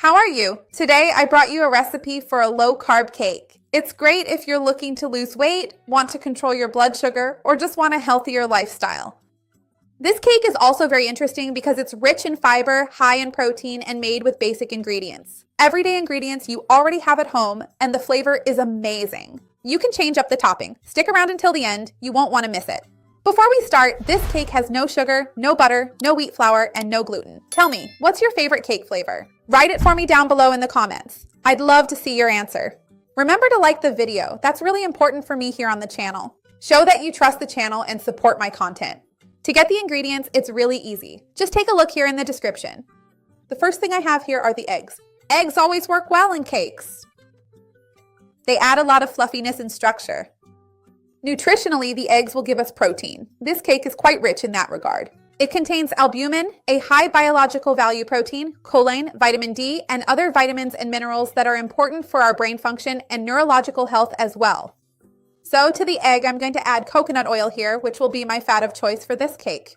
how are you? Today I brought you a recipe for a low-carb cake. It's great if you're looking to lose weight, want to control your blood sugar, or just want a healthier lifestyle. This cake is also very interesting because it's rich in fiber, high in protein, and made with basic ingredients. Everyday ingredients you already have at home, and the flavor is amazing. You can change up the topping. Stick around until the end, you won't want to miss it. Before we start, this cake has no sugar, no butter, no wheat flour, and no gluten. Tell me, what's your favorite cake flavor? Write it for me down below in the comments. I'd love to see your answer. Remember to like the video. That's really important for me here on the channel. Show that you trust the channel and support my content. To get the ingredients, it's really easy. Just take a look here in the description. The first thing I have here are the eggs. Eggs always work well in cakes. They add a lot of fluffiness and structure. Nutritionally, the eggs will give us protein. This cake is quite rich in that regard. It contains albumin, a high biological value protein, choline, vitamin D, and other vitamins and minerals that are important for our brain function and neurological health as well. So to the egg, I'm going to add coconut oil here, which will be my fat of choice for this cake.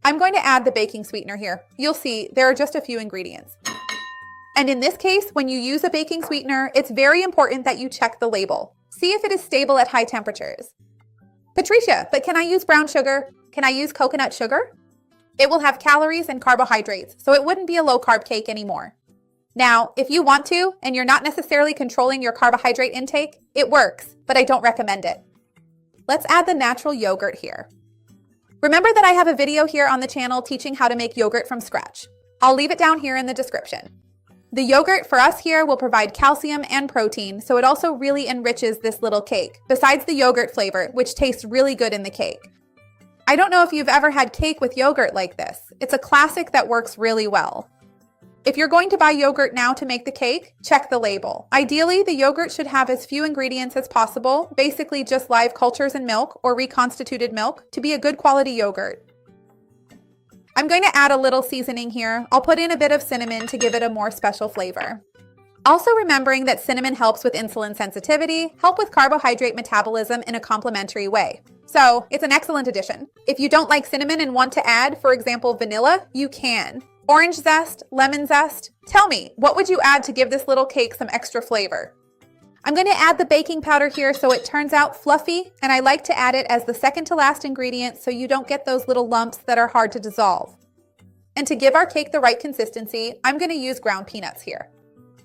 I'm going to add the baking sweetener here. You'll see there are just a few ingredients. And in this case, when you use a baking sweetener, it's very important that you check the label. See if it is stable at high temperatures. Patricia, but can I use brown sugar? Can I use coconut sugar? It will have calories and carbohydrates, so it wouldn't be a low-carb cake anymore. Now, if you want to, and you're not necessarily controlling your carbohydrate intake, it works, but I don't recommend it. Let's add the natural yogurt here. Remember that I have a video here on the channel teaching how to make yogurt from scratch. I'll leave it down here in the description. The yogurt for us here will provide calcium and protein, so it also really enriches this little cake, besides the yogurt flavor, which tastes really good in the cake. I don't know if you've ever had cake with yogurt like this. It's a classic that works really well. If you're going to buy yogurt now to make the cake, check the label. Ideally, the yogurt should have as few ingredients as possible, basically just live cultures and milk or reconstituted milk, to be a good quality yogurt. I'm going to add a little seasoning here. I'll put in a bit of cinnamon to give it a more special flavor. Also remembering that cinnamon helps with insulin sensitivity, help with carbohydrate metabolism in a complementary way. So it's an excellent addition. If you don't like cinnamon and want to add, for example, vanilla, you can. Orange zest, lemon zest. Tell me, what would you add to give this little cake some extra flavor? I'm going to add the baking powder here so it turns out fluffy, and I like to add it as the second to last ingredient so you don't get those little lumps that are hard to dissolve. And to give our cake the right consistency, I'm going to use ground peanuts here.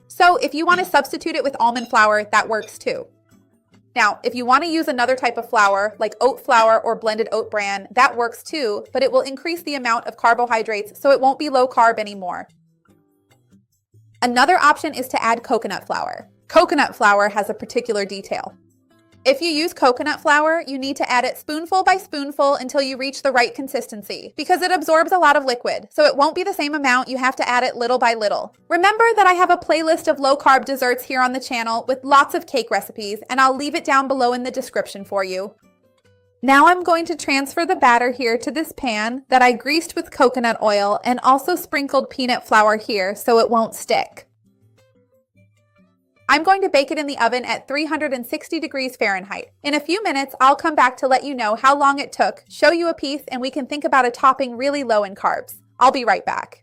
So if you want to substitute it with almond flour, that works too. Now, if you want to use another type of flour, like oat flour or blended oat bran, that works too, but it will increase the amount of carbohydrates, so it won't be low carb anymore. Another option is to add coconut flour. Coconut flour has a particular detail. If you use coconut flour, you need to add it spoonful by spoonful until you reach the right consistency, because it absorbs a lot of liquid, so it won't be the same amount. You have to add it little by little. Remember that I have a playlist of low-carb desserts here on the channel with lots of cake recipes, and I'll leave it down below in the description for you. Now I'm going to transfer the batter here to this pan that I greased with coconut oil and also sprinkled peanut flour here so it won't stick. I'm going to bake it in the oven at 360 degrees Fahrenheit. In a few minutes, I'll come back to let you know how long it took, show you a piece, and we can think about a topping really low in carbs. I'll be right back.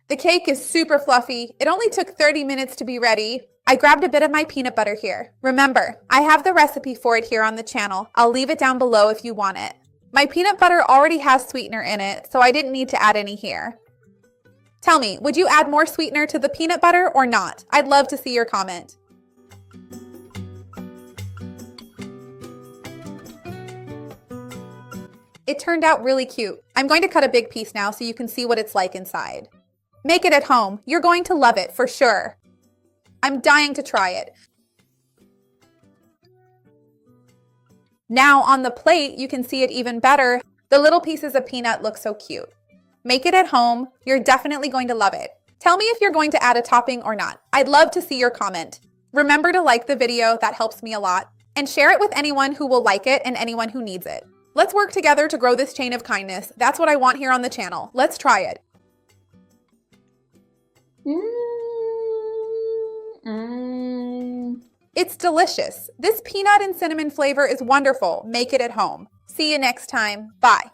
The cake is super fluffy. It only took 30 minutes to be ready. I grabbed a bit of my peanut butter here. Remember, I have the recipe for it here on the channel. I'll leave it down below if you want it. My peanut butter already has sweetener in it, so I didn't need to add any here. Tell me, would you add more sweetener to the peanut butter or not? I'd love to see your comment. It turned out really cute. I'm going to cut a big piece now so you can see what it's like inside. Make it at home. You're going to love it for sure. I'm dying to try it. Now on the plate, you can see it even better. The little pieces of peanut look so cute. Make it at home. You're definitely going to love it. Tell me if you're going to add a topping or not. I'd love to see your comment. Remember to like the video, that helps me a lot. And share it with anyone who will like it and anyone who needs it. Let's work together to grow this chain of kindness. That's what I want here on the channel. Let's try it. It's delicious. This peanut and cinnamon flavor is wonderful. Make it at home. See you next time. Bye.